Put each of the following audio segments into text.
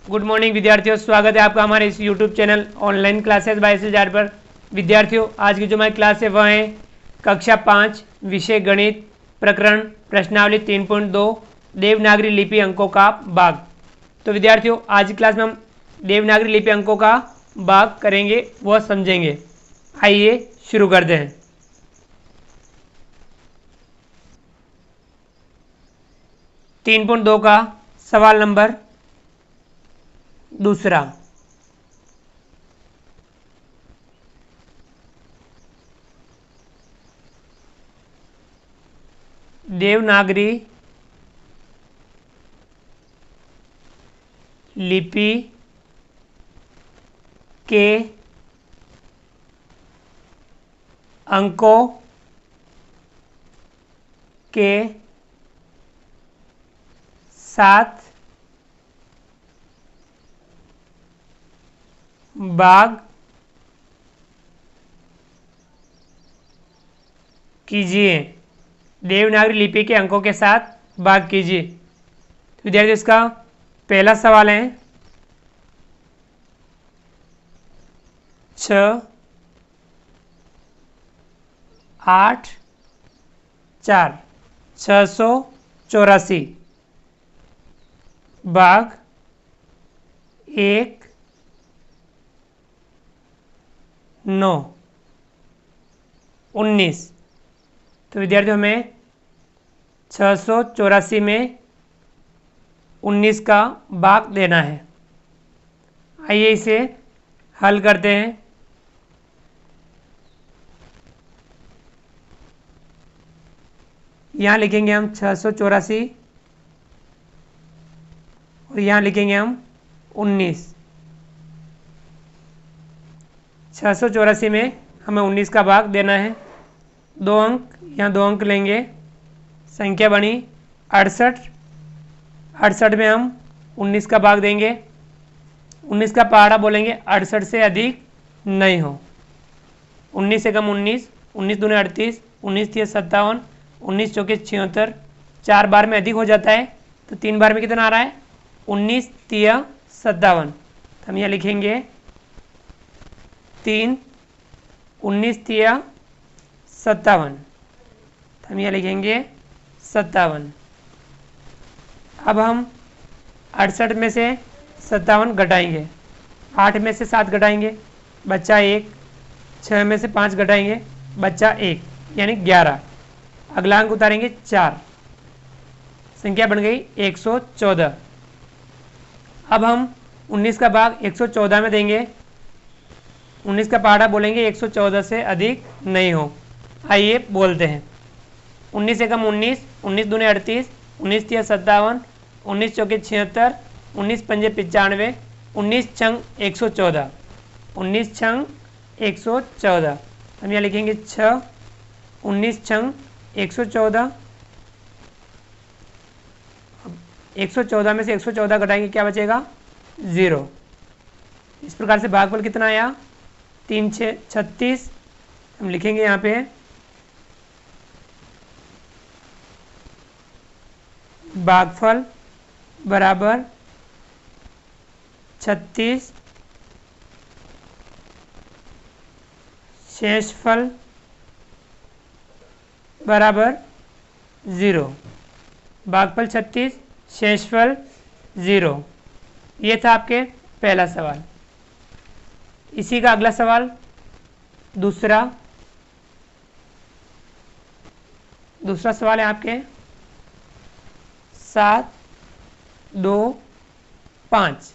Good morning विद्यार्थियों, स्वागत है आपका हमारे इस YouTube channel online classes bye SSR पर। विद्यार्थियों, आज की जो हमारी क्लास है वह है कक्षा 5 विषय गणित प्रकरण प्रश्नावली 3.2 देवनागरी लिपि अंकों का भाग। तो विद्यार्थियों, आज की क्लास में हम देवनागरी लिपि अंकों का भाग करेंगे, वह समझेंगे। आइए शुरू करते हैं। तीन 3.2 का सवाल नंबर दूसरा। देवनागरी लिपि के अंकों के साथ भाग कीजिए। देवनागरी लिपि के अंकों के साथ भाग कीजिए। तो विद्यार्थी, इसका पहला सवाल है 6, 8, 4 684 भाग 1 9 19। तो विद्यार्थियों, हमें 684 में 19 का भाग देना है। आइए इसे हल करते हैं। यहाँ लिखेंगे हम 684 और यहाँ लिखेंगे हम 19। 684 में हमें 19 का भाग देना है। 2 अंक, यहाँ 2 अंक लेंगे, संख्या बनी 68। 68 में हम 19 का भाग देंगे। 19 का पहाड़ा बोलेंगे 68 से अधिक नहीं हो। 19 से कम 19, 19 दूनी 38, 19 तिया 57, 19 चौके 76। 4 बार में अधिक हो जाता है तो 3 बार में कितना आ रहा है? 19 तिया 57। तो हम यहाँ लिखेंगे 3, 19 तिया 57। हम यहाँ लिखेंगे 57। अब हम 68 में से 57 घटाएंगे, 8 में से 7 घटाएंगे, बच्चा 1, 6 में से 5 घटाएंगे, बच्चा 1, यानी 11। अगला अंक उतारेंगे 4, संख्या बन गई 114। अब हम 19 का भाग 114 में देंगे। 19 का पहाड़ा बोलेंगे 114 से अधिक नहीं हो। आइए बोलते हैं। 19 से कम 19, 19 दूनी 38, 19 तिया 57, 19 चौके 76, 19 पंजे 95, 19 छंग 114, 19 छंग 114। हम यहाँ लिखेंगे 6, 19 छंग 114। 114 में से 114 घटाएंगे, क्या बचेगा? 0। इस प्रकार से भागफल कितना आया? 3 6 36। हम लिखेंगे यहाँ पे भागफल बराबर 36, शेषफल बराबर 0। भागफल 36, शेषफल 0। ये था आपके पहला सवाल। इसी का अगला सवाल दूसरा सवाल है आपके 7 2 5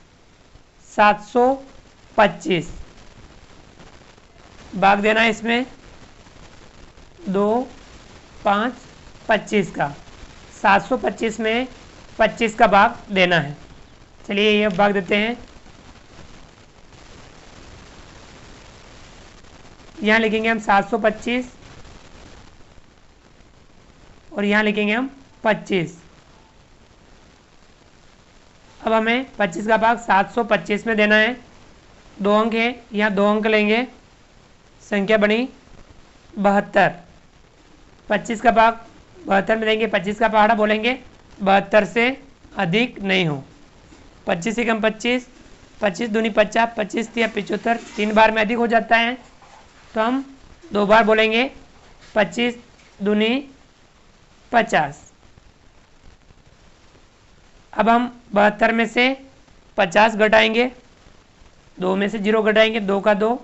725 भाग देना है इसमें 2 5 25 का। 725 में 25 का भाग देना है। चलिए ये भाग देते हैं। यहाँ लिखेंगे हम 725 और यहाँ लिखेंगे हम 25। अब हमें 25 का भाग 725 में देना है। 2 अंक है, यहाँ 2 अंक लेंगे, संख्या बनी 72। 25 का भाग 72 में देंगे, 25 का पहाड़ा बोलेंगे 72 से अधिक नहीं हो। 25 एकम 25, 25 दूनी 50, 25 तिया 75, 3 बार में अधिक हो जाता है तो हम 2 बार बोलेंगे 25 दूनी 50। अब हम 72 में से 50 घटाएंगे, 2 में से 0 घटाएंगे, 2 का 2,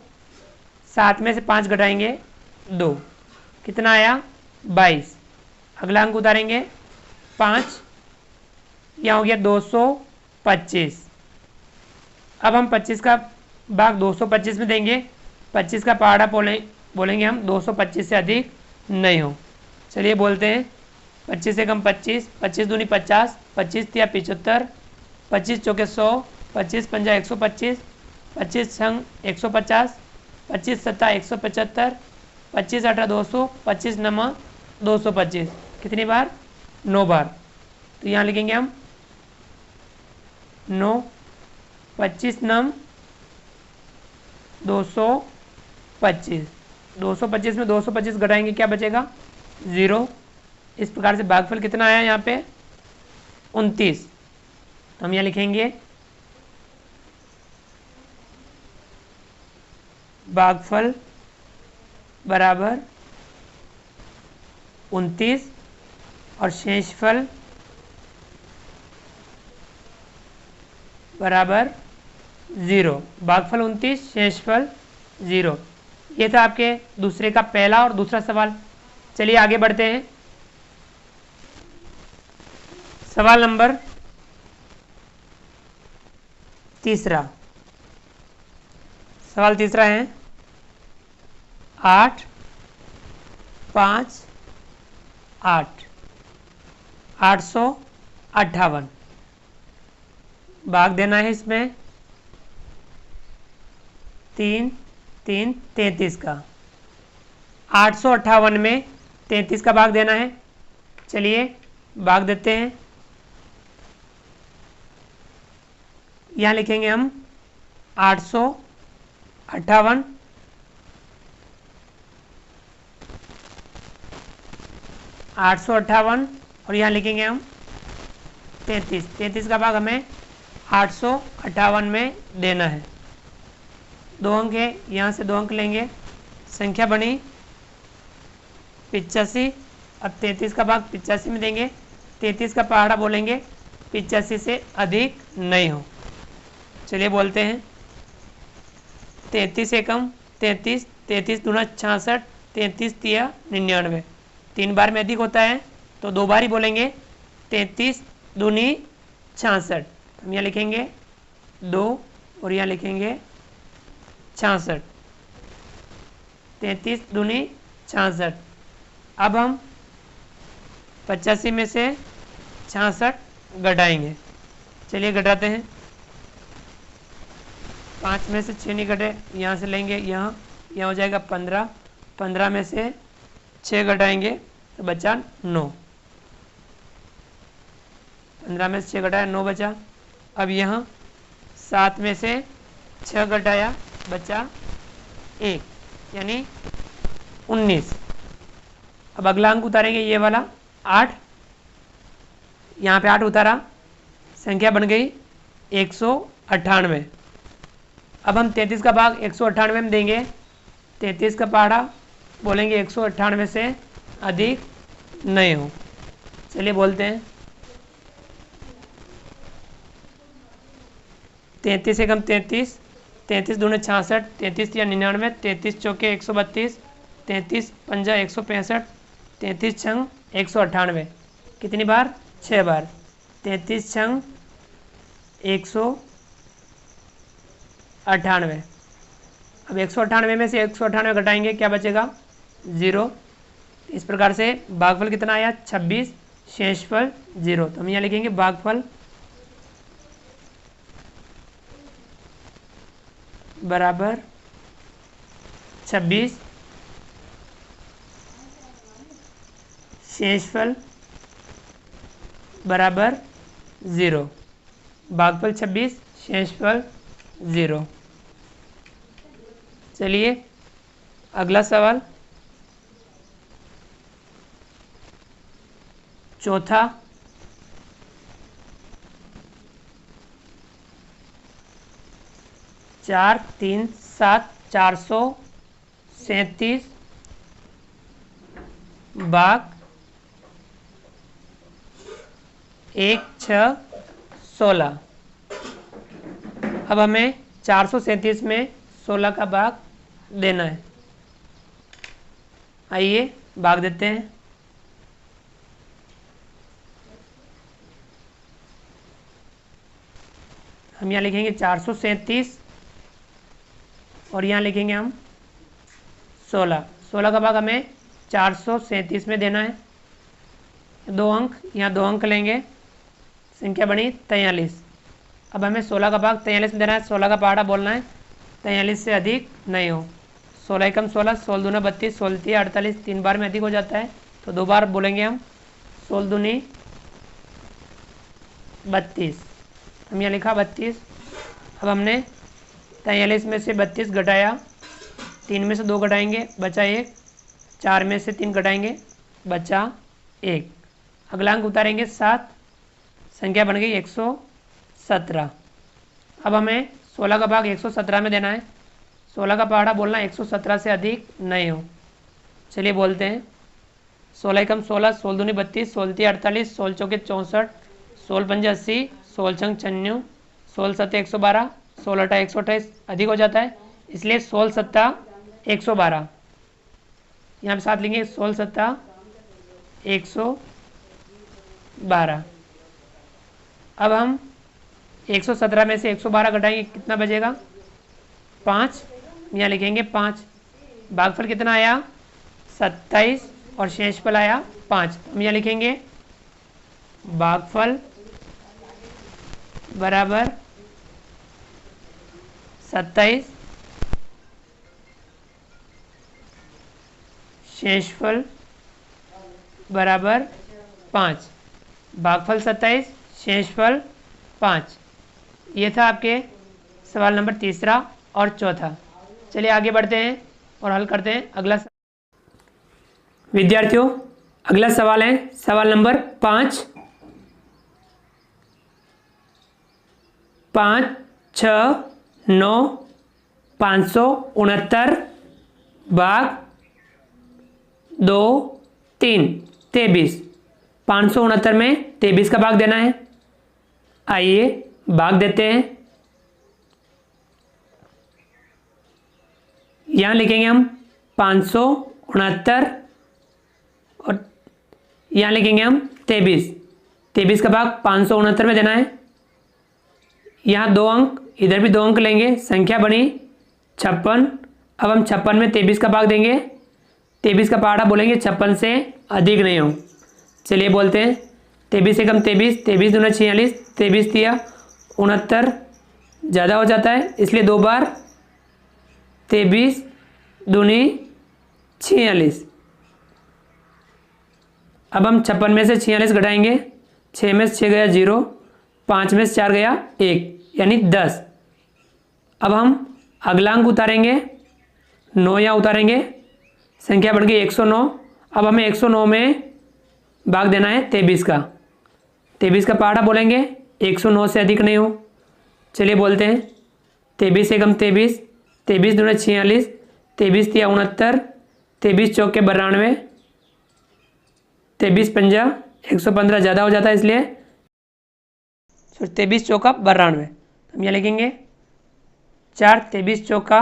7 में से 5 घटाएंगे 2, कितना आया 22। अगला अंक उतारेंगे 5, यहाँ हो गया 225। अब हम 25 का भाग 225 में देंगे, 25 का पहाड़ा बोलेंगे हम 225 से अधिक नहीं हो। चलिए बोलते हैं 25 से कम 25, 25 दूनी 50, 25 तिया 75, 25 चौके 100, 25 पंजा 125, 25 छंग 150, 25 सत्ता 175, 25 अठा 200, 25 नमा 225, कितनी बार 9 बार। तो यहाँ लिखेंगे हम 9, 25 नम 225, 225 में 225 घटाएंगे क्या बचेगा 0। इस प्रकार से भागफल कितना आया यहाँ पे 29। तो हम यहाँ लिखेंगे भागफल बराबर 29 और शेषफल बराबर 0। भागफल 29, शेषफल 0। ये था आपके दूसरे का पहला और दूसरा सवाल। चलिए आगे बढ़ते हैं। सवाल नंबर तीसरा। सवाल तीसरा है 8, 5, 8, 858 भाग देना है इसमें 3, 3, 33 का। 858 में 33 का भाग देना है। चलिए भाग देते हैं। यहाँ लिखेंगे हम 858, 858 और यहाँ लिखेंगे हम 33। 33 का भाग हमें 858 में देना है। 2 अंक है, यहाँ से 2 अंक लेंगे, संख्या बनी 85। अब 33 का भाग 85 में देंगे, 33 का पहाड़ा बोलेंगे 85 से अधिक नहीं हो। चलिए बोलते हैं 33 एकम 33, 33 दूना 66, 33 तिया 99, 3 बार में अधिक होता है तो 2 बार ही बोलेंगे 33 दूनी 66। हम यहाँ लिखेंगे 2 और यहाँ लिखेंगे 66, 33 दूनी 66। अब हम 85 में से 66 घटाएंगे। चलिए घटाते हैं। 5 में से 6 नहीं घटे, यहाँ से लेंगे, यहाँ हो जाएगा 15, 15 में से 6 घटाएंगे तो बचा 9, 15 में से 6 घटाया 9 बचा। अब यहाँ 7 में से 6 घटाया बचा 1 यानी 19। अब अगला अंक उतारेंगे ये वाला 8, यहाँ पे 8 उतारा, संख्या बन गई 198। अब हम 33 का भाग 198 में देंगे, 33 का पहाड़ा बोलेंगे 198 से अधिक नहीं हो। चलिए बोलते हैं 33 एकम 33, 33 दूने 66, 33 या 99, 33 चौके 132, 33 पंजा 165, 33 छंग 198, कितनी बार 6 बार। 33 छंग 198। अब 198 में से 198 घटाएंगे क्या बचेगा 0। इस प्रकार से भागफल कितना आया 26, शेषफल 0। तो हम यहाँ लिखेंगे भागफल बराबर 26, शेषफल बराबर 0। भागफल 26, शेषफल 0। चलिए अगला सवाल चौथा। 4 3 7 437 भाग 1 6 16। अब हमें 437 में 16 का भाग देना है। आइए भाग देते हैं। हम यहाँ लिखेंगे 437 और यहाँ लिखेंगे हम 16। 16 का भाग हमें 437 में देना है। 2 अंक, यहाँ 2 अंक लेंगे, संख्या बनी 43। अब हमें 16 का भाग 43 में देना है। 16 का पहाड़ा बोलना है, 43 से अधिक नहीं हो। 16 एकम 16, 16 दूना 32, 16 तिया 48, 3 बार में अधिक हो जाता है तो 2 बार बोलेंगे हम। 16 दूनी 32, हम यहाँ लिखा 32। अब हमने 43 में से 32 घटाया, 3 में से 2 घटाएंगे बचा 1, 4 में से 3 घटाएंगे बचा 1। अगला अंक उतारेंगे 7, संख्या बन गई 117। अब हमें 16 का भाग 117 में देना है। 16 का पहाड़ा बोलना 117 से अधिक नहीं हो। चलिए बोलते हैं। 16 एकम 16, 16 दूनी 32, 16 तिया 48, 16 चौके 64, 16 पंजे 80, 16 छंग 96, 16 सत्ते 112, 16 अट्ठा 128 अधिक हो जाता है, इसलिए 16 सत्ता 112। यहाँ पे साथ लेंगे 16 सत्ता 112। अब हम 117 में से 112 घटाएंगे, कितना बचेगा 5। यहाँ लिखेंगे 5। भागफल कितना आया 27 और शेषफल आया 5। हम यहाँ लिखेंगे भागफल बराबर 27, शेषफल बराबर 5। भागफल 27, शेषफल 5। ये था आपके सवाल नंबर 3 और 4। चलिए आगे बढ़ते हैं और हल करते हैं अगला। विद्यार्थियों, अगला सवाल है सवाल नंबर 5। 5 6 9 569 भाग 2 3 23। 569 में 23 का भाग देना है। आइए भाग देते हैं। यहाँ लिखेंगे हम 569 और यहाँ लिखेंगे हम 23। 23 का भाग 569 में देना है। यहाँ 2 अंक, इधर भी 2 अंक लेंगे, संख्या बनी 56। अब हम 56 में 23 का भाग देंगे। 23 का पहाड़ा बोलेंगे 56 से अधिक नहीं हो। चलिए बोलते हैं। 23 एकम 23, 23 दूना 46, 23 तिया 69 ज़्यादा हो जाता है, इसलिए 2 बार 23 दूनी 46। अब हम 56 में से 46 घटाएंगे। 6 में से 6 गया 0, 5 में से 4 गया 1, यानी 10। अब हम अगला अंक उतारेंगे, 9 यहाँ उतारेंगे, संख्या बढ़ गई 109। अब हमें 109 में भाग देना है 23 का। 23 का पहाड़ा बोलेंगे 109 से अधिक नहीं हो। चलिए बोलते हैं। 23 एकम 23, 23 दूना 46, 23 तिया 69, 23 चौके 92, 23 पंजा 115 ज़्यादा हो जाता है, इसलिए 23 चौका 92। हम यहाँ लिखेंगे 4 23 चौका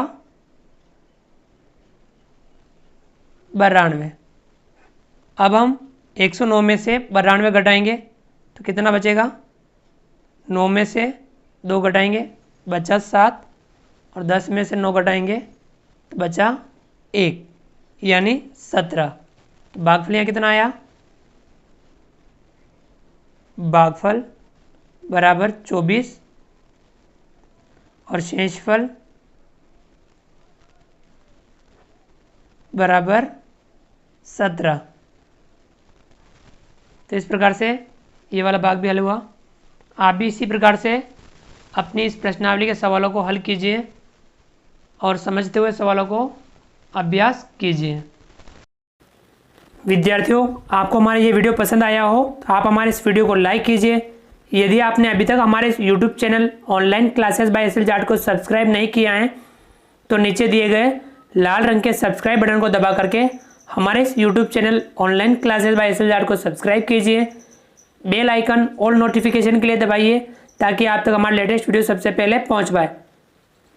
92। अब हम 109 में से 92 घटाएंगे तो कितना बचेगा। 9 में से 2 घटाएंगे बचा 7 और 10 में से 9 घटाएंगे तो बचा 1, यानी 17। तो भागफल यहाँ कितना आया, भागफल बराबर 24 और शेषफल बराबर 17। तो इस प्रकार से ये वाला भाग भी हल हुआ। आप भी इसी प्रकार से अपनी इस प्रश्नावली के सवालों को हल कीजिए और समझते हुए सवालों को अभ्यास कीजिए। विद्यार्थियों, आपको हमारा ये वीडियो पसंद आया हो तो आप हमारे इस वीडियो को लाइक कीजिए, यदि आपने अभी तक हमारे YouTube channel online classes by S L Jat को सब्सक्राइब नहीं किया है तो नीचे दिए गए लाल रंग के सब्सक्राइब बटन को दबा करके हमारे YouTube channel online classes by S L Jat को सब्सक्राइब कीजिए। बेल आइकन ऑल नोटिफिकेशन के लिए दबाइए ताकि आप तक हमारा लेटेस्ट वीडियो सबसे पहले पहुंच पाए।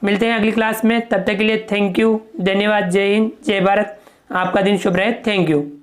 मिलते हैं अगली क्लास में, तब तक के लिए थैंक यू, धन्यवाद, जय हिंद, जय भारत। आपका दिन शुभ रहे। Thank you.